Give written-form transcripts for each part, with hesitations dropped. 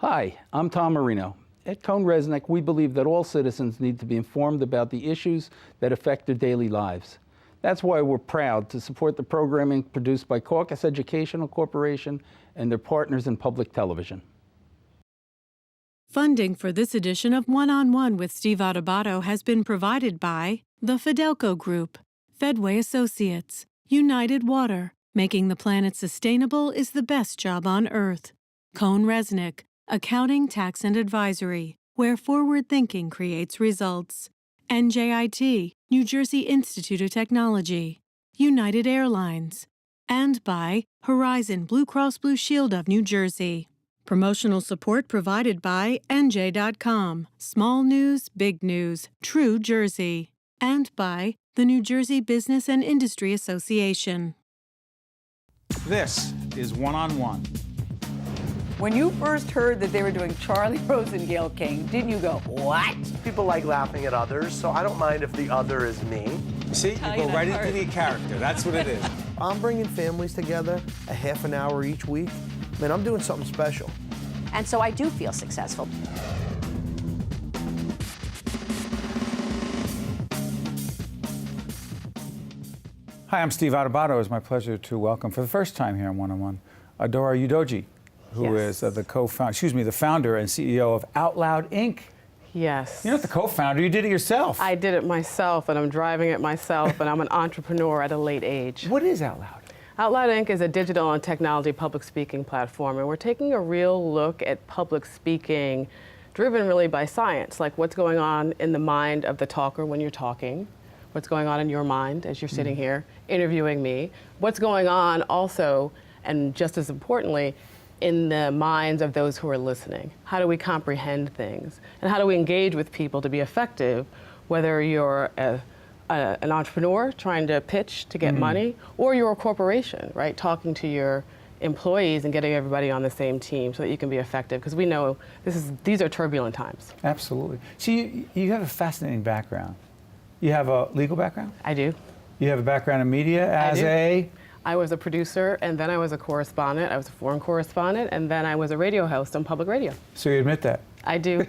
Hi, I'm Tom Marino. At CohnReznick, we believe that all citizens need to be informed about the issues that affect their daily lives. That's why we're proud to support the programming produced by Caucus Educational Corporation and their partners in public television. Funding for this edition of One-on-One with Steve Adubato has been provided by the Fidelco Group, Fedway Associates, United Water. Making the planet sustainable is the best job on Earth. CohnReznick, Accounting, Tax, and Advisory, where forward thinking creates results. NJIT, New Jersey Institute of Technology, United Airlines, and by Horizon Blue Cross Blue Shield of New Jersey. Promotional support provided by NJ.com, Small News, Big News, True Jersey, and by the New Jersey Business and Industry Association. This is One-on-One. When you first heard that they were doing Charlie Rose and Gayle King, didn't you go, what? People like laughing at others, so I don't mind if the other is me. See, you go right into the character. That's what it is. I'm bringing families together a half an hour each week. Man, I'm doing something special. And so I do feel successful. Hi, I'm Steve Adubato. It's my pleasure to welcome for the first time here on One-on-One, Adaora Udoji, who is the founder and CEO of Out Loud Inc. Yes. You're not the co-founder, you did it yourself. I did it myself, and I'm driving it myself, and I'm an entrepreneur at a late age. What is Out Loud? Out Loud Inc. is a digital and technology public speaking platform, and we're taking a real look at public speaking driven really by science, like what's going on in the mind of the talker when you're talking, what's going on in your mind as you're sitting here interviewing me, what's going on also, and just as importantly, in the minds of those who are listening. How do we comprehend things? And how do we engage with people to be effective, whether you're an entrepreneur trying to pitch to get money, or you're a corporation, right? Talking to your employees and getting everybody on the same team so that you can be effective, because we know these are turbulent times. Absolutely. So you have a fascinating background. You have a legal background? I do. You have a background in media as I was a producer, and then I was a correspondent. I was a foreign correspondent, and then I was a radio host on public radio. So you admit that? I do.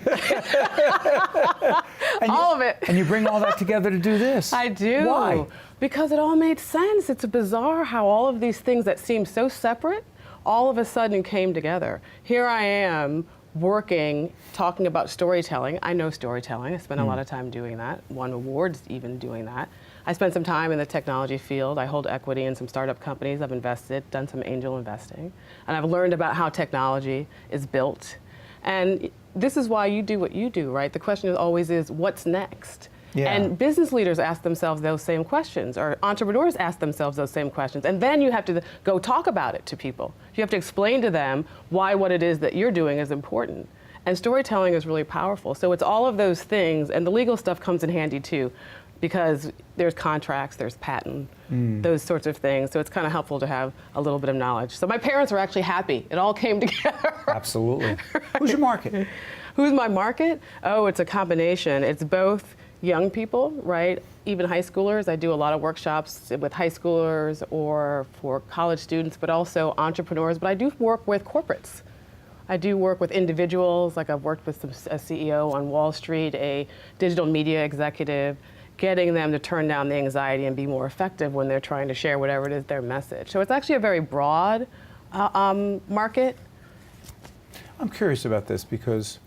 All of it. And you bring all that together to do this. I do. Why? Because it all made sense. It's bizarre how all of these things that seem so separate all of a sudden came together. Here I am working, talking about storytelling. I know storytelling. I spent a lot of time doing that, won awards even doing that. I spent some time in the technology field. I hold equity in some startup companies. I've invested, done some angel investing. And I've learned about how technology is built. And this is why you do what you do, right? The question always is, what's next? Yeah. And business leaders ask themselves those same questions, or entrepreneurs ask themselves those same questions. And then you have to go talk about it to people. You have to explain to them why what it is that you're doing is important. And storytelling is really powerful. So it's all of those things, and the legal stuff comes in handy too, because there's contracts, there's patent, those sorts of things. So it's kind of helpful to have a little bit of knowledge. So my parents were actually happy. It all came together. Absolutely. Right. Who's your market? Who's my market? Oh, it's a combination. It's both young people, right? Even high schoolers. I do a lot of workshops with high schoolers or for college students, but also entrepreneurs. But I do work with corporates. I do work with individuals, like I've worked with a CEO on Wall Street, a digital media executive, getting them to turn down the anxiety and be more effective when they're trying to share whatever it is their message. So it's actually a very broad market. I'm curious about this because,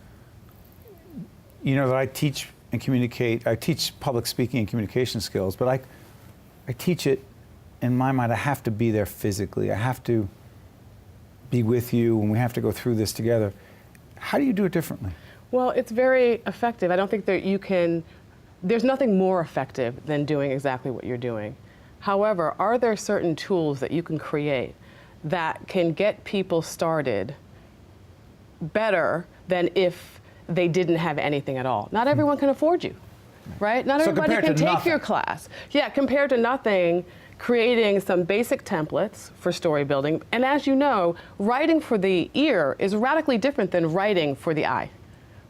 you know, that I teach and communicate, I teach public speaking and communication skills, but I teach it, in my mind, I have to be there physically. I have to be with you and we have to go through this together. How do you do it differently? Well, it's very effective. I don't think that you can, there's nothing more effective than doing exactly what you're doing. However, are there certain tools that you can create that can get people started better than if they didn't have anything at all? Not everyone can afford you, right? Not everybody can take your class. Yeah, compared to nothing, creating some basic templates for story building. And as you know, writing for the ear is radically different than writing for the eye.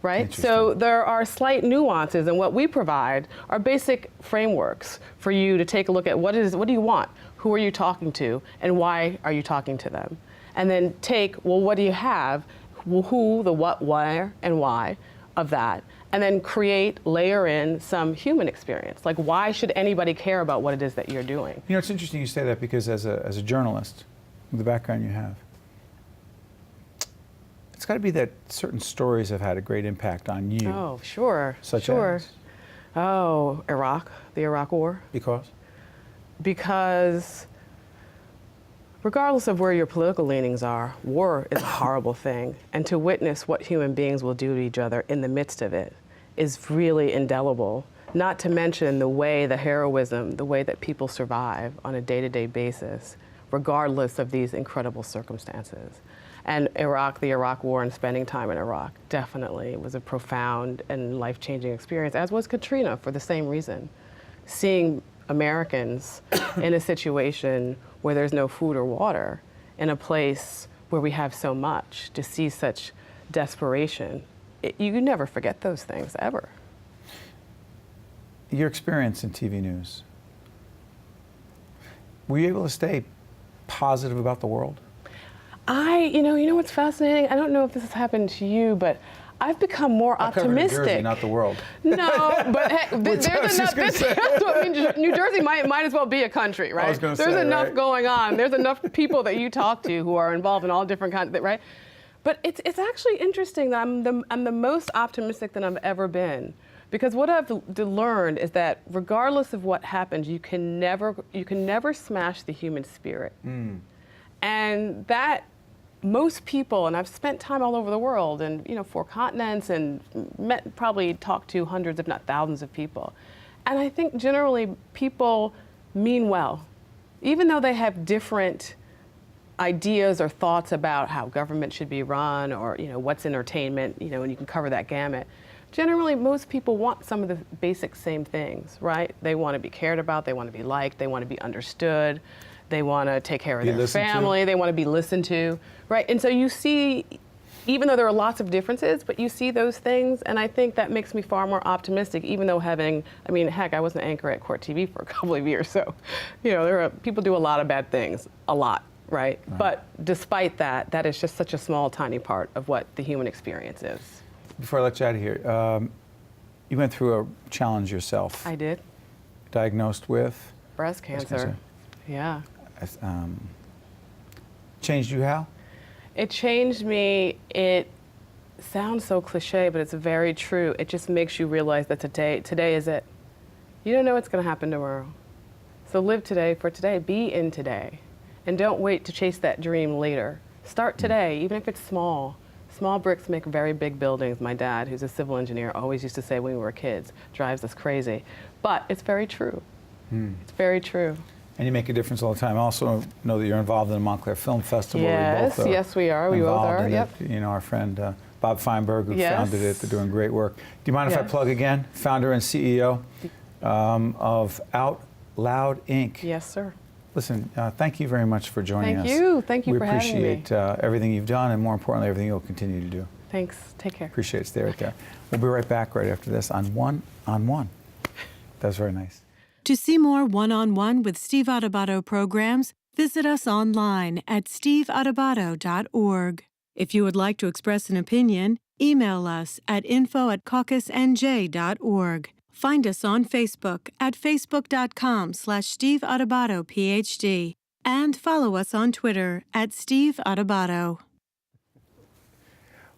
Right? So there are slight nuances, and what we provide are basic frameworks for you to take a look at what do you want, who are you talking to, and why are you talking to them? And then take, well, what do you have, who, the what, where, and why of that, and then layer in some human experience. Like, why should anybody care about what it is that you're doing? You know, it's interesting you say that because as a journalist, with the background you have, it's got to be that certain stories have had a great impact on you. Oh, sure. Such as? as? Oh, the Iraq War. Because? Because regardless of where your political leanings are, war is a horrible thing. And to witness what human beings will do to each other in the midst of it is really indelible. Not to mention the heroism, the way that people survive on a day-to-day basis, regardless of these incredible circumstances. And the Iraq War and spending time in Iraq definitely was a profound and life-changing experience, as was Katrina for the same reason. Seeing Americans in a situation where there's no food or water, in a place where we have so much, to see such desperation, you never forget those things, ever. Your experience in TV news, were you able to stay positive about the world? You know what's fascinating? I don't know if this has happened to you, but I've become more optimistic. New Jersey, not the world. No, but heck, there's enough. New Jersey might as well be a country, right? I was going to There's say, enough right? going on. There's enough people that you talk to who are involved in all different kinds, right? But it's actually interesting that I'm the most optimistic that I've ever been, because what I've learned is that regardless of what happens, you can never smash the human spirit, and that. Most people, and I've spent time all over the world, and 4 continents, and probably talked to hundreds, if not thousands, of people. And I think generally people mean well, even though they have different ideas or thoughts about how government should be run, or what's entertainment, and you can cover that gamut. Generally, most people want some of the basic same things, right? They want to be cared about, they want to be liked, they want to be understood. They want to take care of their family. They want to be listened to, right? And so you see, even though there are lots of differences, but you see those things, and I think that makes me far more optimistic, even though heck, I was an anchor at Court TV for a couple of years, so, people do a lot of bad things, a lot, right? But despite that, that is just such a small, tiny part of what the human experience is. Before I let you out of here, you went through a challenge yourself. I did. Diagnosed with? Breast cancer. Yeah. Changed you how? It changed me. It sounds so cliche, but it's very true. It just makes you realize that today is it. You don't know what's going to happen tomorrow. So live today for today. Be in today. And don't wait to chase that dream later. Start today, even if it's small. Small bricks make very big buildings. My dad, who's a civil engineer, always used to say when we were kids, drives us crazy. But it's very true. It's very true. And you make a difference all the time. I also know that you're involved in the Montclair Film Festival. Yes, yes, we are. We both are. Yep. It. Our friend Bob Feinberg, who yes. founded it, they're doing great work. Do you mind if I plug again? Founder and CEO of Out Loud Inc. Yes, sir. Listen, thank you very much for joining us. Thank you. Thank you for having me. We appreciate everything you've done, and more importantly, everything you'll continue to do. Thanks. Take care. Appreciate it. Stay right there. We'll be right back right after this on One on One. That's very nice. To see more one-on-one with Steve Adubato programs, visit us online at steveadubato.org. If you would like to express an opinion, email us at info@caucusnj.org. Find us on Facebook at facebook.com/Steve Adubato PhD, and follow us on Twitter at Steve Adubato.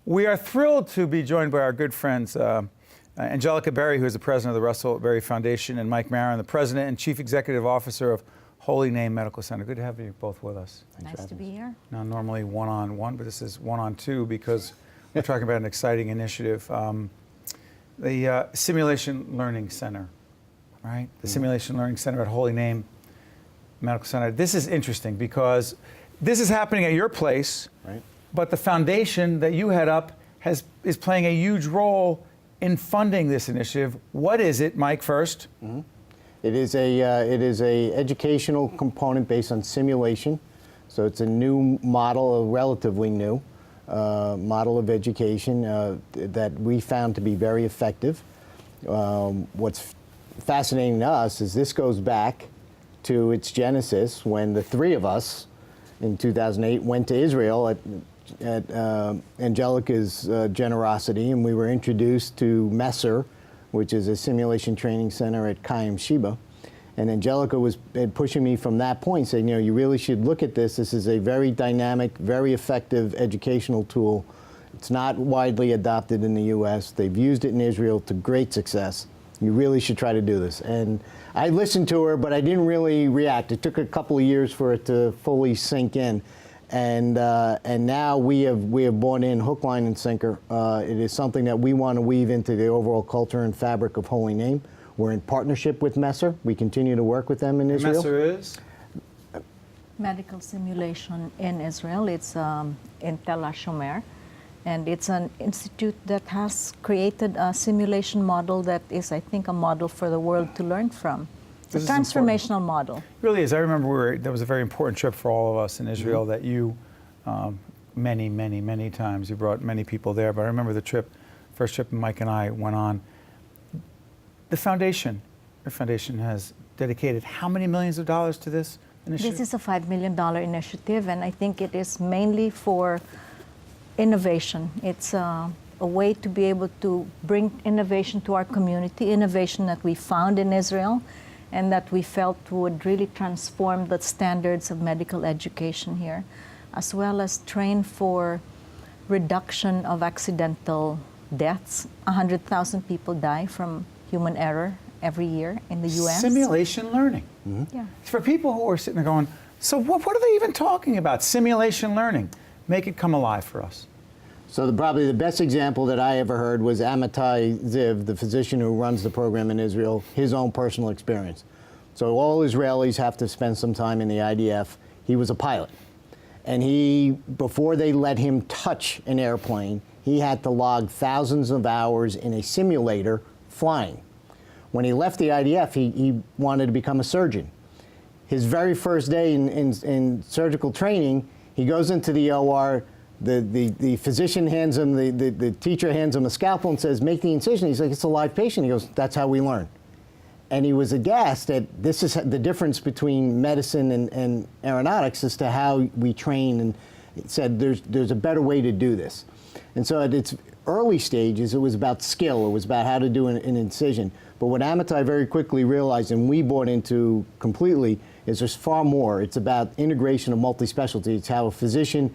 We are thrilled to be joined by our good friends, Angelica Berrie, who is the president of the Russell Berrie Foundation, and Mike Maron, the president and chief executive officer of Holy Name Medical Center. Good to have you both with us. Nice to be here. Now, normally one-on-one, but this is one-on-two because we're talking about an exciting initiative. The Simulation Learning Center, right? The Simulation Learning Center at Holy Name Medical Center. This is interesting because this is happening at your place, right? But the foundation that you head up is playing a huge role in funding this initiative. What is it, Mike, first? Mm-hmm. It is a educational component based on simulation. So it's a new model, a relatively new model of education that we found to be very effective. What's fascinating to us is this goes back to its genesis when the three of us in 2008 went to Israel Angelica's generosity, and we were introduced to Messer, which is a simulation training center at Kayem Sheba. And Angelica was pushing me from that point, saying, you know, you really should look at this. This is a very dynamic, very effective educational tool. It's not widely adopted in the U.S. They've used it in Israel to great success. You really should try to do this. And I listened to her, but I didn't really react. It took a couple of years for it to fully sink in. And now we have bought in hook, line, and sinker. It is something that we want to weave into the overall culture and fabric of Holy Name. We're in partnership with Messer. We continue to work with them in Israel. Messer is? Medical simulation in Israel. It's in Tel HaShomer. And it's an institute that has created a simulation model that is, I think, a model for the world to learn from. It's a transformational model. It really is. I remember that was a very important trip for all of us in Israel that you, many times, you brought many people there. But I remember the trip, first trip Mike and I went on. The foundation, your foundation has dedicated how many millions of dollars to this initiative? This is a $5 million initiative, and I think it is mainly for innovation. It's a way to be able to bring innovation to our community, innovation that we found in Israel and that we felt would really transform the standards of medical education here, as well as train for reduction of accidental deaths. 100,000 people die from human error every year in the U.S. Simulation learning. Mm-hmm. Yeah. For people who are sitting there going, so what are they even talking about? Simulation learning. Make it come alive for us. So probably the best example that I ever heard was Amitai Ziv, the physician who runs the program in Israel, his own personal experience. So all Israelis have to spend some time in the IDF. He was a pilot. And he, before they let him touch an airplane, he had to log thousands of hours in a simulator flying. When he left the IDF, he wanted to become a surgeon. His very first day in surgical training, he goes into the OR, the physician hands him, the teacher hands him a scalpel and says, make the incision. He's like, it's a live patient. He goes, that's how we learn. And he was aghast that this is the difference between medicine and aeronautics as to how we train, and said there's a better way to do this. And so at its early stages, it was about skill. It was about how to do an incision. But what Amitai very quickly realized, and we bought into completely, is there's far more. It's about integration of multi-specialty. It's how a physician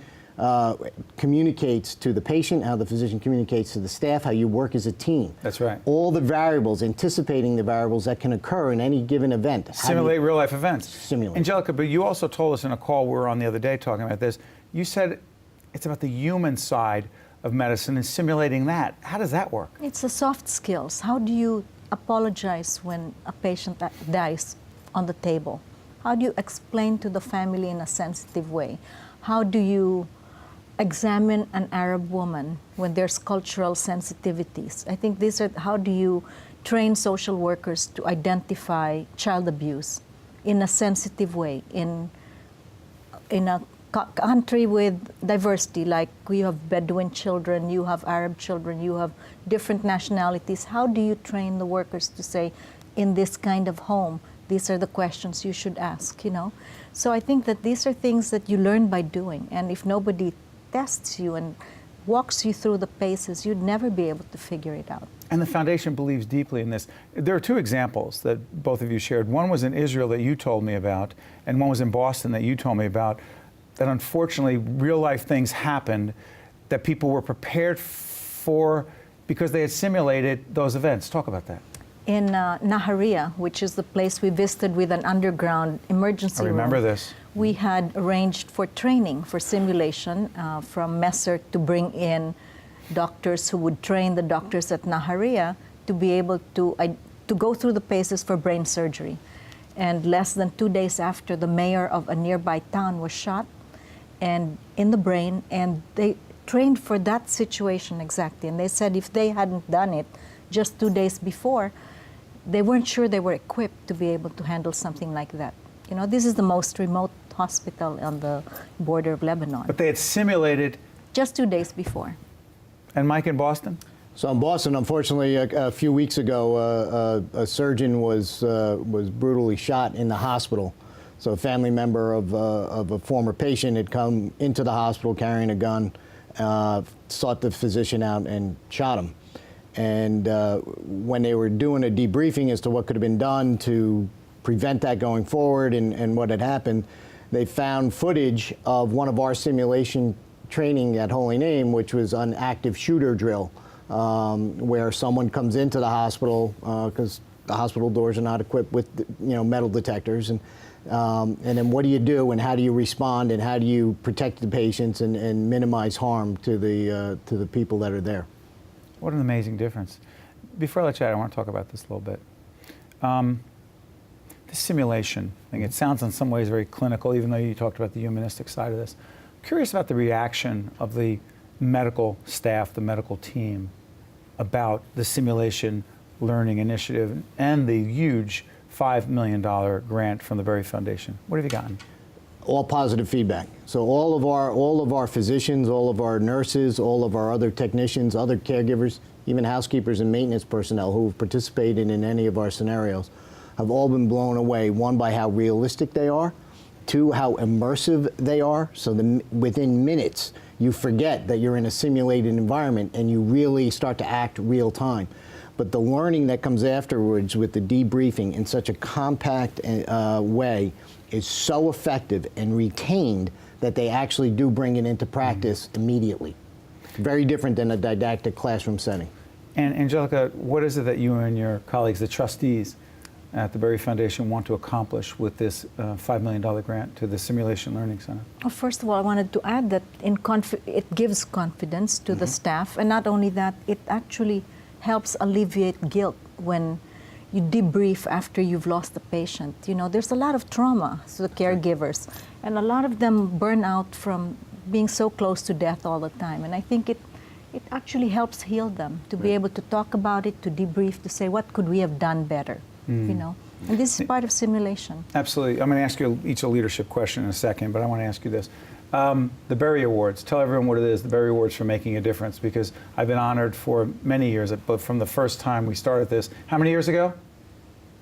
communicates to the patient, how the physician communicates to the staff, how you work as a team. That's right. All the variables, anticipating the variables that can occur in any given event. Simulate real-life events. Simulate. Angelica, but you also told us in a call we were on the other day talking about this, you said it's about the human side of medicine and simulating that. How does that work? It's the soft skills. How do you apologize when a patient dies on the table? How do you explain to the family in a sensitive way? How do you examine an Arab woman when there's cultural sensitivities? I think these are, how do you train social workers to identify child abuse in a sensitive way, in a country with diversity, like you have Bedouin children, you have Arab children, you have different nationalities. How do you train the workers to say, in this kind of home, these are the questions you should ask, you know? So I think that these are things that you learn by doing, and if nobody tests you and walks you through the paces, you'd never be able to figure it out. And the foundation believes deeply in this. There are two examples that both of you shared. One was in Israel that you told me about, and one was in Boston that you told me about, that unfortunately real-life things happened that people were prepared for because they had simulated those events. Talk about that. In Nahariya, which is the place we visited with an underground emergency room. I remember this. We had arranged for training, for simulation from Messer to bring in doctors who would train the doctors at Nahariya to be able to go through the paces for brain surgery. And less than 2 days after, the mayor of a nearby town was shot and in the brain, and they trained for that situation exactly. And they said if they hadn't done it just 2 days before, they weren't sure they were equipped to be able to handle something like that. You know, this is the most remote hospital on the border of Lebanon. But they had simulated just 2 days before. And Mike, in Boston? So in Boston, unfortunately, a few weeks ago, a surgeon was brutally shot in the hospital. So a family member of a former patient had come into the hospital carrying a gun, sought the physician out and shot him. And when they were doing a debriefing as to what could have been done to prevent that going forward and what had happened, they found footage of one of our simulation training at Holy Name, which was an active shooter drill, where someone comes into the hospital because the hospital doors are not equipped with metal detectors, and then what do you do and how do you respond and how do you protect the patients and minimize harm to the people that are there. What an amazing difference. Before I let you out, I want to talk about this a little bit. This simulation thing, it sounds in some ways very clinical, even though you talked about the humanistic side of this. I'm curious about the reaction of the medical staff, the medical team, about the simulation learning initiative and the huge $5 million grant from the Berrie Foundation. What have you gotten? All positive feedback. So all of our physicians, all of our nurses, all of our other technicians, other caregivers, even housekeepers and maintenance personnel who have participated in any of our scenarios have all been blown away, one, by how realistic they are, two, how immersive they are. So within minutes, you forget that you're in a simulated environment and you really start to act real time. But the learning that comes afterwards with the debriefing in such a compact way is so effective and retained that they actually do bring it into practice immediately. Very different than a didactic classroom setting. And Angelica, what is it that you and your colleagues, the trustees at the Berrie Foundation, want to accomplish with this $5 million grant to the Simulation Learning Center? Well, first of all, I wanted to add that it gives confidence to the staff, and not only that, it actually helps alleviate guilt when you debrief after you've lost a patient. There's a lot of trauma to the caregivers, and a lot of them burn out from being so close to death all the time. And I think it actually helps heal them to be able to talk about it, to debrief, to say, what could we have done better? And this is part of simulation. Absolutely. I'm going to ask you each a leadership question in a second, but I want to ask you this. The Berrie Awards, tell everyone what it is, the Berrie Awards for Making a Difference, because I've been honored for many years, but from the first time we started this, how many years ago?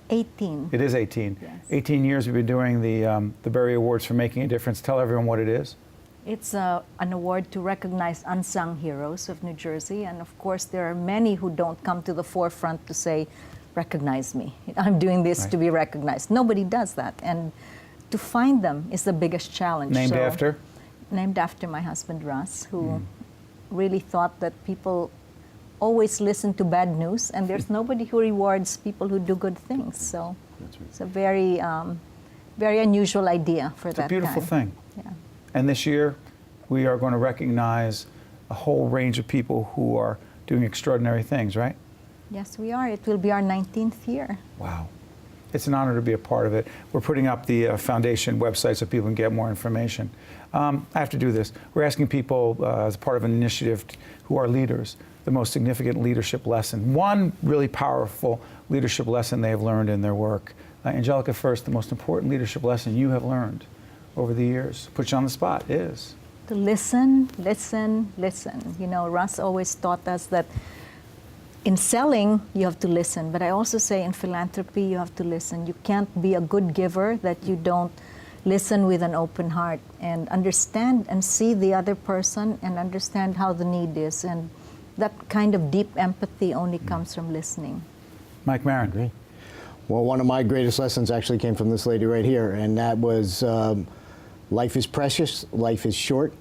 18. It is 18. Yes. 18 years we've been doing the Berrie Awards for Making a Difference. Tell everyone what it is. It's an award to recognize unsung heroes of New Jersey, and of course there are many who don't come to the forefront to say, recognize me. I'm doing this to be recognized. Nobody does that, and to find them is the biggest challenge. Named after? Named after my husband, Russ, who really thought that people always listen to bad news, and there's nobody who rewards people who do good things. So it's a very, very unusual idea for that It's a beautiful thing. Yeah. And this year, we are going to recognize a whole range of people who are doing extraordinary things, right? Yes, we are. It will be our 19th year. Wow. It's an honor to be a part of it. We're putting up the foundation website so people can get more information. I have to do this. We're asking people, as part of an initiative who are leaders, the most significant leadership lesson. One really powerful leadership lesson they have learned in their work. Angelica, first, the most important leadership lesson you have learned over the years, put you on the spot, is? To listen, listen, listen. Russ always taught us that in selling, you have to listen, but I also say in philanthropy, you have to listen. You can't be a good giver that you don't listen with an open heart and understand and see the other person and understand how the need is. And that kind of deep empathy only comes from listening. Mike Maron. Great. Well, one of my greatest lessons actually came from this lady right here, and that was life is precious, life is short.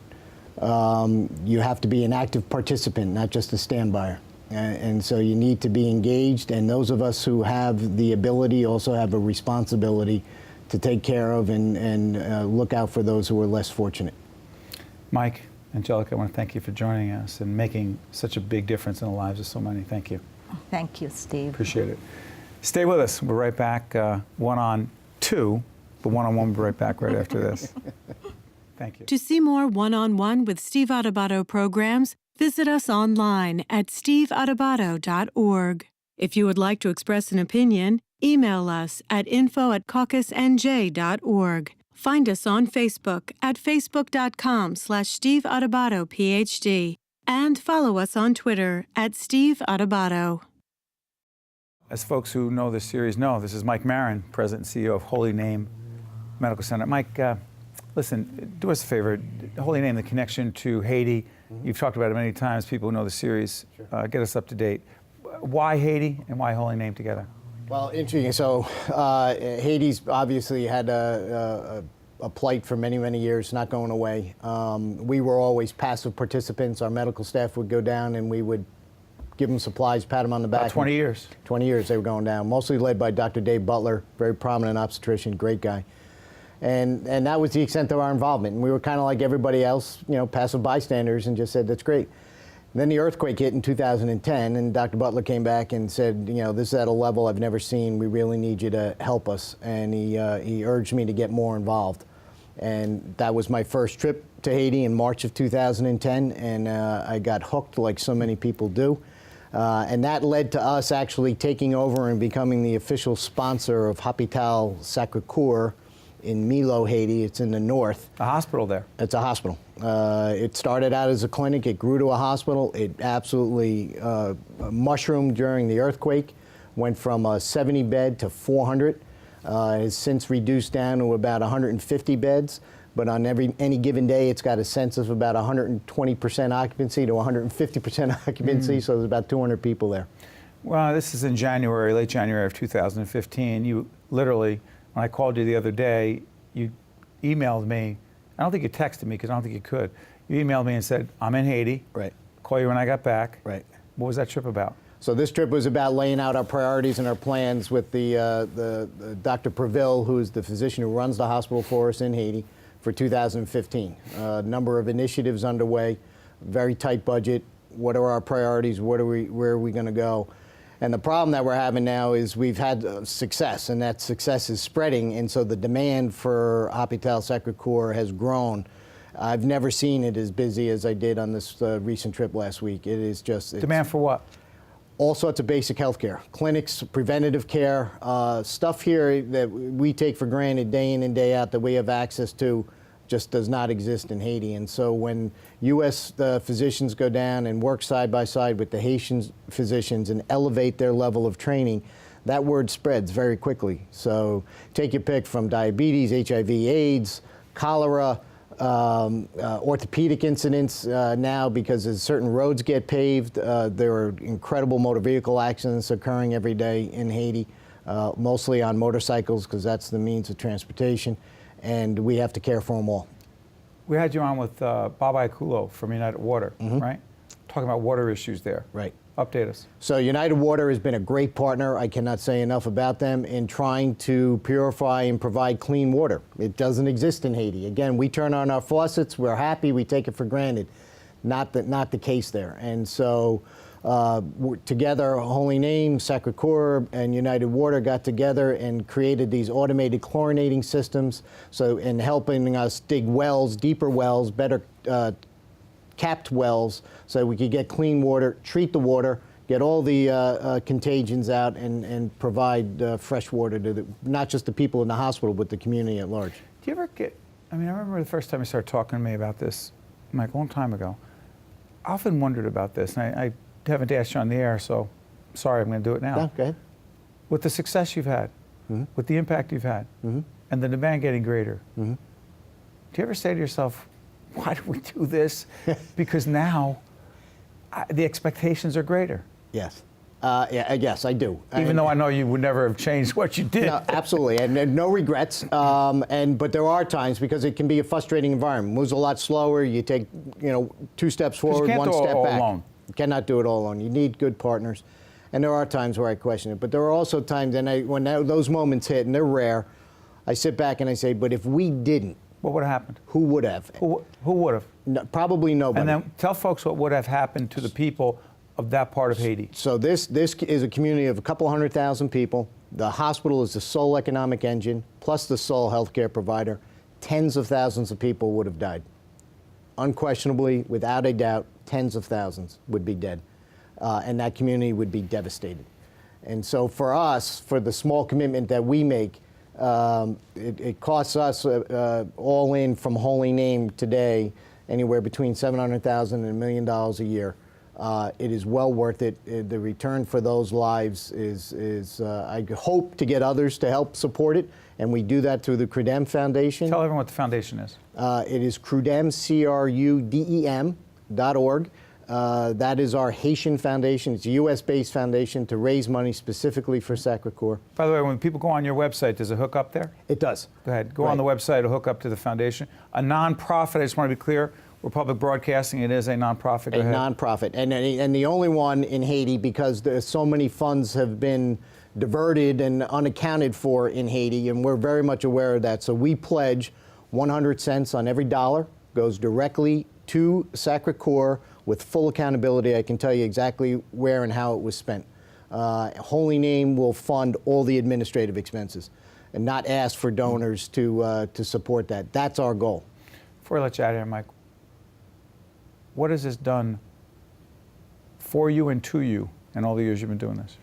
You have to be an active participant, not just a standby. And so you need to be engaged, and those of us who have the ability also have a responsibility to take care of and look out for those who are less fortunate. Mike, Angelica, I want to thank you for joining us and making such a big difference in the lives of so many. Thank you. Thank you, Steve. Appreciate it. Stay with us. We're right back, one on two, but one-on-one we'll be right back right after this. Thank you. To see more one-on-one with Steve Adubato programs, visit us online at steveadubato.org. If you would like to express an opinion, email us at info@caucusnj.org. Find us on Facebook at facebook.com/Steve Adubato, PhD, and follow us on Twitter at Steve Adubato. As folks who know this series know, this is Mike Maron, President and CEO of Holy Name Medical Center. Mike, Listen, do us a favor. Holy Name, the connection to Haiti. You've talked about it many times. People who know the series. Get us up to date. Why Haiti and why Holy Name together? Well, interesting. So Haiti's obviously had a plight for many, many years, not going away. We were always passive participants. Our medical staff would go down and we would give them supplies, pat them on the back. About 20 years. 20 years they were going down, mostly led by Dr. Dave Butler, very prominent obstetrician, great guy. And that was the extent of our involvement. And we were kind of like everybody else, you know, passive bystanders, and just said, that's great. And then the earthquake hit in 2010, and Dr. Butler came back and said, you know, this is at a level I've never seen. We really need you to help us. And he urged me to get more involved. And that was my first trip to Haiti in March of 2010, and I got hooked like so many people do. And that led to us actually taking over and becoming the official sponsor of Hôpital Sacré-Cœur in Milo, Haiti. It's in the north. A hospital there. It's a hospital. It started out as a clinic. It grew to a hospital. It absolutely mushroomed during the earthquake, went from a 70-bed to 400. Has since reduced down to about 150 beds. But on any given day, it's got a census of about 120% occupancy to 150% occupancy, so there's about 200 people there. Well, this is in January, late January of 2015. You literally, when I called you the other day, you emailed me. I don't think you texted me because I don't think you could. You emailed me and said, I'm in Haiti. Right. Call you when I got back. Right. What was that trip about? So this trip was about laying out our priorities and our plans with the Dr. Preville, who is the physician who runs the hospital for us in Haiti, for 2015. A number of initiatives underway, very tight budget. What are our priorities? Where are we going to go? And the problem that we're having now is we've had success, and that success is spreading, and so the demand for Hôpital Sacré-Cœur has grown. I've never seen it as busy as I did on this recent trip last week. It is just... Demand for what? All sorts of basic health care, clinics, preventative care, stuff here that we take for granted day in and day out that we have access to just does not exist in Haiti. And so when U.S. physicians go down and work side by side with the Haitian physicians and elevate their level of training, that word spreads very quickly. So take your pick from diabetes, HIV, AIDS, cholera, orthopedic incidents now, because as certain roads get paved, there are incredible motor vehicle accidents occurring every day in Haiti, mostly on motorcycles because that's the means of transportation, and we have to care for them all. We had you on with Bob Iaculo from United Water, right? Talking about water issues there. Right. Update us. So United Water has been a great partner. I cannot say enough about them in trying to purify and provide clean water. It doesn't exist in Haiti. Again, we turn on our faucets, we're happy, we take it for granted. Not the case there. And so together, Holy Name, Sacré-Cœur, and United Water got together and created these automated chlorinating systems, so in helping us dig wells, deeper wells, better capped wells, so we could get clean water, treat the water, get all the contagions out, and provide fresh water to not just the people in the hospital, but the community at large. Do you ever get, I mean, I remember the first time you started talking to me about this, Mike, a long time ago. I often wondered about this, and I haven't asked you on the air, so sorry, I'm going to do it now. No, go ahead. With the success you've had, with the impact you've had, and the demand getting greater, do you ever say to yourself, why do we do this? Because now the expectations are greater. Yes. Yes, I do. Even though I know you would never have changed what you did. No, absolutely, and no regrets. But there are times, because it can be a frustrating environment. It moves a lot slower. You take, 2 steps forward, 1 step back. Alone. You cannot do it all alone. You need good partners. And there are times where I question it. But there are also times, when those moments hit, and they're rare, I sit back and I say, but if we didn't, what would have happened? Who would have? Who would have? No, probably nobody. And then tell folks what would have happened to the people of that part of Haiti. So this is a community of a couple 100,000 people. The hospital is the sole economic engine, plus the sole healthcare provider. Tens of thousands of people would have died. Unquestionably, without a doubt, tens of thousands would be dead. And that community would be devastated. And so for us, for the small commitment that we make, it costs us all in from Holy Name today anywhere between $700,000 and $1 million a year It is well worth it. The return for those lives is I hope to get others to help support it, and we do that through the Crudem Foundation. Tell everyone what the foundation is. It is Crudem, CRUDEM.org. That is our Haitian foundation. It's a U.S.-based foundation to raise money specifically for Sacré-Cœur. By the way, when people go on your website, does it hook up there? It does. Go ahead. Go on the website. It'll hook up to the foundation. A nonprofit, I just want to be clear, we're public broadcasting. It is a nonprofit. Go ahead. Nonprofit. And the only one in Haiti, because there's so many funds have been diverted and unaccounted for in Haiti, and we're very much aware of that. So we pledge 100 cents on every dollar, goes directly to Sacré-Cœur with full accountability. I can tell you exactly where and how it was spent. Holy Name will fund all the administrative expenses and not ask for donors to support that. That's our goal. Before I let you out of here, Mike, what has this done for you and to you in all the years you've been doing this?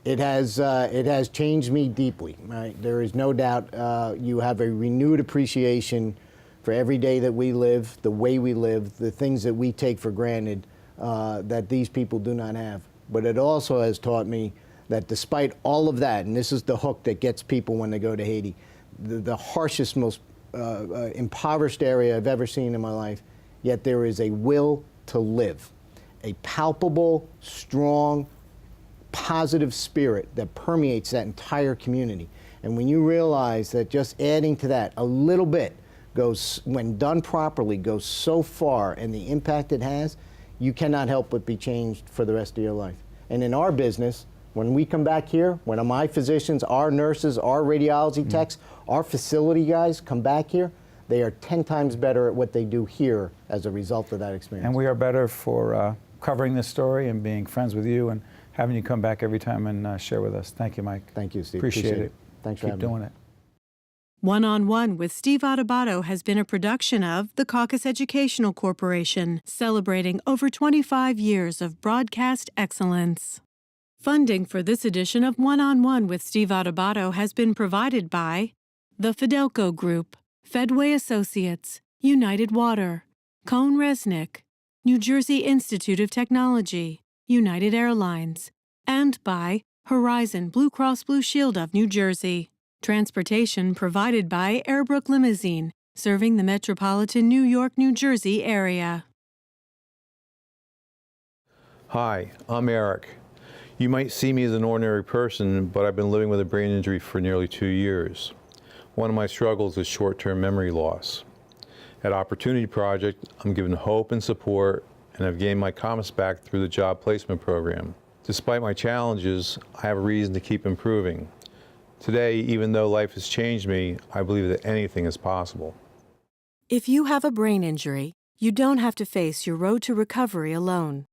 It has changed me deeply. Right? There is no doubt you have a renewed appreciation for every day that we live, the way we live, the things that we take for granted that these people do not have. But it also has taught me that despite all of that, and this is the hook that gets people when they go to Haiti, the harshest, most impoverished area I've ever seen in my life, yet there is a will to live, a palpable, strong, positive spirit that permeates that entire community. And when you realize that just adding to that a little bit goes, when done properly, goes so far, and the impact it has, you cannot help but be changed for the rest of your life. And in our business, when we come back here, when my physicians, our nurses, our radiology techs, our facility guys come back here, they are 10 times better at what they do here as a result of that experience. And we are better for covering this story and being friends with you and having you come back every time and share with us. Thank you, Mike. Thank you, Steve. Appreciate it. Thanks for Keep having me. doing it. One-on-One with Steve Adubato has been a production of the Caucus Educational Corporation, celebrating over 25 years of broadcast excellence. Funding for this edition of One-on-One with Steve Adubato has been provided by the Fidelco Group, Fedway Associates, United Water, Cone Resnick, New Jersey Institute of Technology, United Airlines, and by Horizon Blue Cross Blue Shield of New Jersey. Transportation provided by Airbrook Limousine, serving the metropolitan New York, New Jersey area. Hi, I'm Eric. You might see me as an ordinary person, but I've been living with a brain injury for nearly 2 years. One of my struggles is short-term memory loss. At Opportunity Project, I'm given hope and support, and I've gained my comments back through the job placement program. Despite my challenges, I have a reason to keep improving. Today, even though life has changed me, I believe that anything is possible. If you have a brain injury, you don't have to face your road to recovery alone.